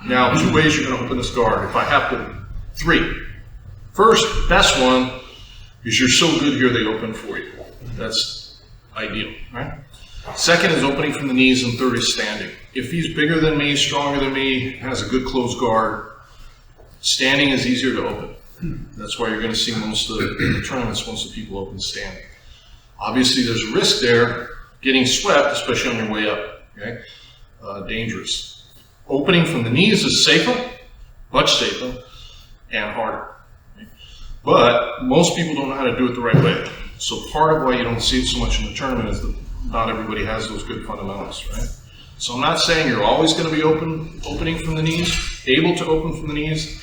Now, 2 ways you're going to open this guard. If I have to, 3. First, best one is you're so good here they open for you. That's ideal, right? Second is opening from the knees, and third is standing. If he's bigger than me, stronger than me, has a good closed guard, standing is easier to open. That's why you're going to see most of the tournaments, most of the people open standing. Obviously, there's a risk there, getting swept, especially on your way up, okay? Dangerous. Opening from the knees is safer, much safer, and harder. Okay? But most people don't know how to do it the right way. So part of why you don't see it so much in the tournament is that not everybody has those good fundamentals, right? So I'm not saying you're always going to be opening from the knees, able to open from the knees,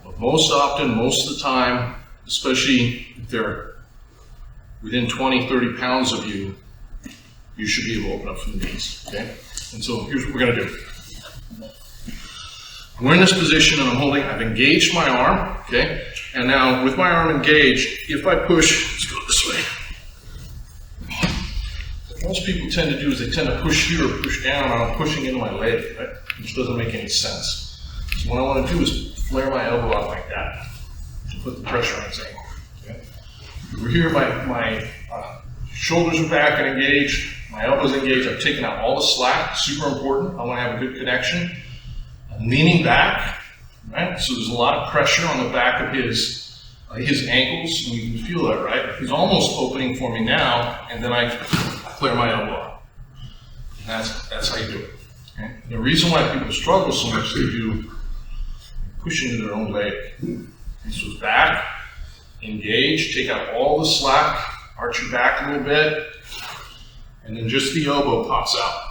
but most often, most of the time, especially if they're within 20, 30 pounds of you, you should be able to open up from the knees, okay? And so here's what we're going to do. We're in this position and I've engaged my arm, okay? And now with my arm engaged, if I push, let's go this way. What most people tend to do is they tend to push here or push down, and I'm pushing into my leg, right? Which doesn't make any sense. So what I want to do is flare my elbow out like that to put the pressure on his ankle, okay? Over here, my shoulders are back and engaged, my elbows engaged, I've taken out all the slack, super important. I want to have a good connection. I'm leaning back, right? So there's a lot of pressure on the back of his ankles, and you can feel that, right? He's almost opening for me now, and then I clear my elbow out. And that's how you do it. Okay? The reason why people struggle so much is they do push into their own leg. And so it's back, engage, take out all the slack, arch your back a little bit, and then just the elbow pops out.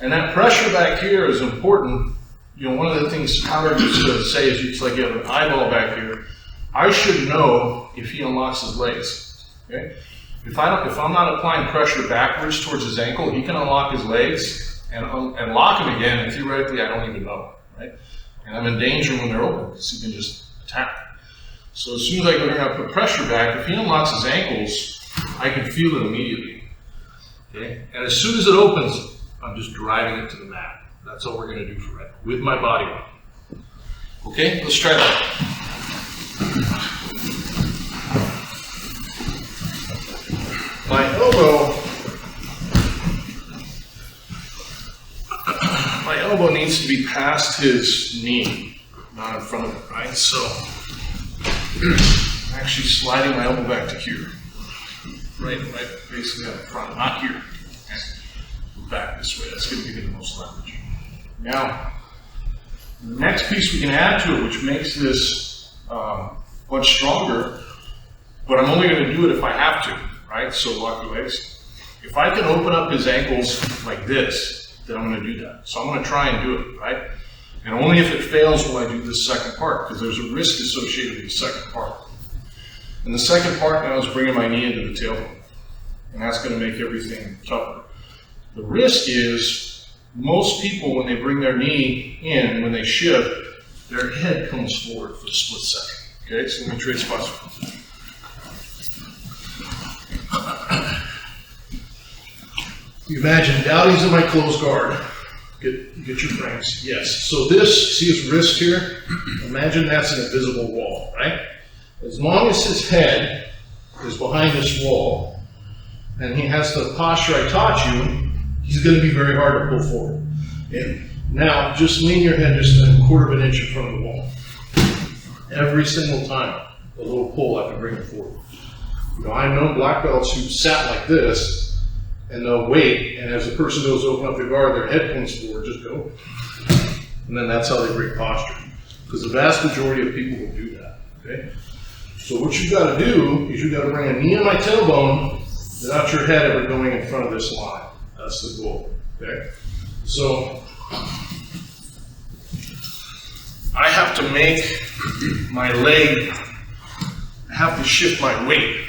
And that pressure back here is important. You know, one of the things Howard used to say is it's like you have an eyeball back here. I should know if he unlocks his legs. Okay? If I'm not applying pressure backwards towards his ankle, he can unlock his legs and lock him again, and theoretically I don't even know, right? And I'm in danger when they're open because he can just attack. So as soon as I go here and I put pressure back, if he unlocks his ankles, I can feel it immediately. Okay? And as soon as it opens, I'm just driving it to the mat. That's all we're going to do for it, with my body weight. Okay, let's try that. My elbow needs to be past his knee, not in front of it, right? So I'm actually sliding my elbow back to here. Right basically up front, not here. Okay. Back this way, that's going to give you the most leverage. Now, the next piece we can add to it, which makes this much stronger, but I'm only going to do it if I have to, right? So lock your legs. If I can open up his ankles like this, then I'm going to do that. So I'm going to try and do it, right? And only if it fails will I do this second part, because there's a risk associated with the second part. And the second part now is bringing my knee into the tailbone. And that's going to make everything tougher. The risk is most people, when they bring their knee in, when they shift, their head comes forward for a split second. Okay, so let me trade spots. You imagine Dowdy's in my closed guard. Get your frames. Yes. So this, see his wrist here? Imagine that's an invisible wall, right? As long as his head is behind this wall, and he has the posture I taught you, he's going to be very hard to pull forward. And now, just lean your head just a quarter of an inch in front of the wall. Every single time, a little pull, I can bring it forward. You know, I know black belts who sat like this, and they'll wait, and as the person goes to open up their guard, their head comes forward, just go. And then that's how they break posture. Because the vast majority of people will do that, okay? So what you've got to do is you've got to bring a knee on my tailbone without your head ever going in front of this line. That's the goal, okay? So I have to make my leg, I have to shift my weight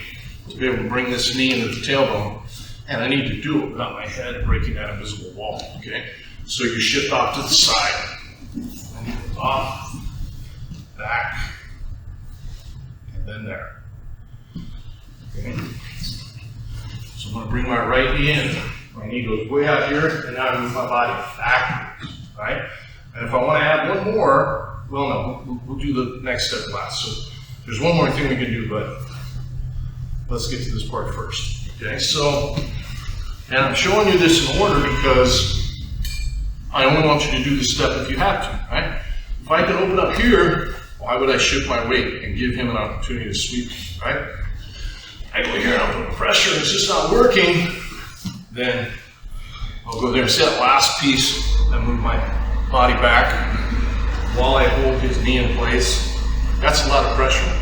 to be able to bring this knee into the tailbone, and I need to do it without my head breaking that invisible wall, okay? So you shift off to the side, and you go off, back, and then there, okay? So I'm going to bring my right knee in. My knee goes way out here, and now I move my body backwards, right? And if I want to add one more, well, no, we'll do the next step last. So there's one more thing we can do, but let's get to this part first. Okay, so, and I'm showing you this in order because I only want you to do this step if you have to, right? If I can open up here, why would I shift my weight and give him an opportunity to sweep me, right? I go here and I'm putting pressure and it's just not working, then I'll go there and see that last piece and move my body back while I hold his knee in place. That's a lot of pressure.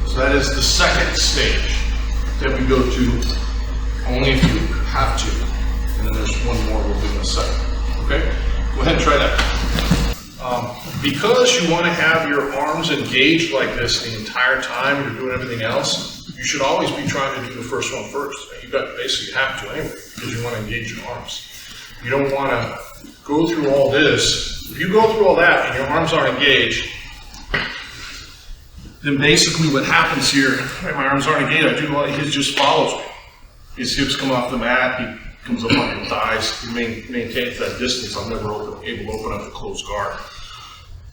So that is the second stage that we go to only if you have to. And then there's one more we'll do in a second. Okay? Go ahead and try that. Because you want to have your arms engaged like this the entire time you're doing everything else, you should always be trying to do the first one first. You basically have to anyway, because you want to engage your arms. You don't want to go through all this. If you go through all that and your arms aren't engaged, then basically what happens here, right, my arms aren't engaged, I do a lot of his just follows me. His hips come off the mat, he comes up on your thighs, he maintains that distance. I'm never able to open up the closed guard.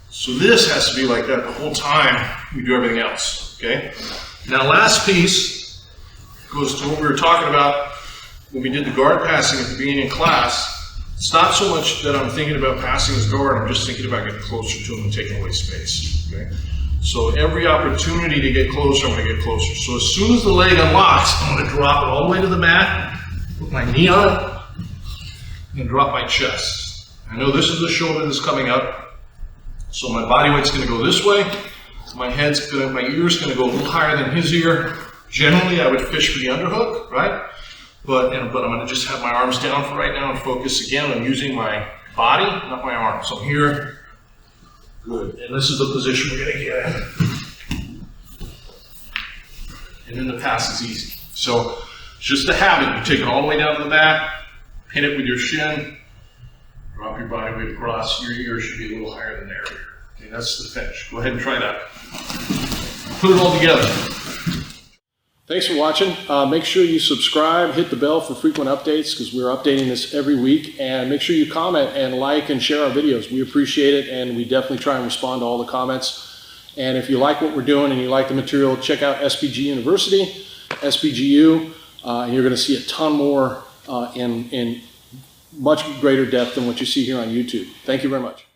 So this has to be like that the whole time we do everything else, okay? Now last piece goes to what we were talking about when we did the guard passing at the beginning of class. It's not so much that I'm thinking about passing his guard, I'm just thinking about getting closer to him and taking away space, okay? So every opportunity to get closer, I'm going to get closer. So as soon as the leg unlocks, I'm going to drop it all the way to the mat, put my knee on it, and drop my chest. I know this is the shoulder that's coming up, so my body weight's going to go this way. My ear's going to go a little higher than his ear. Generally, I would fish for the underhook, right? But I'm going to just have my arms down for right now and focus again on using my body, not my arms. So I'm here. Good. And this is the position we're going to get in. And then the pass is easy. So it's just a habit. You take it all the way down to the mat, hit it with your shin, drop your body weight across. Your ear should be a little higher than there. Okay, that's the finish. Go ahead and try that. Put it all together. Thanks for watching. Make sure you subscribe, hit the bell for frequent updates because we're updating this every week. And make sure you comment and like and share our videos. We appreciate it, and we definitely try and respond to all the comments. And if you like what we're doing and you like the material, check out SBG University, SBGU, and you're going to see a ton more in much greater depth than what you see here on YouTube. Thank you very much.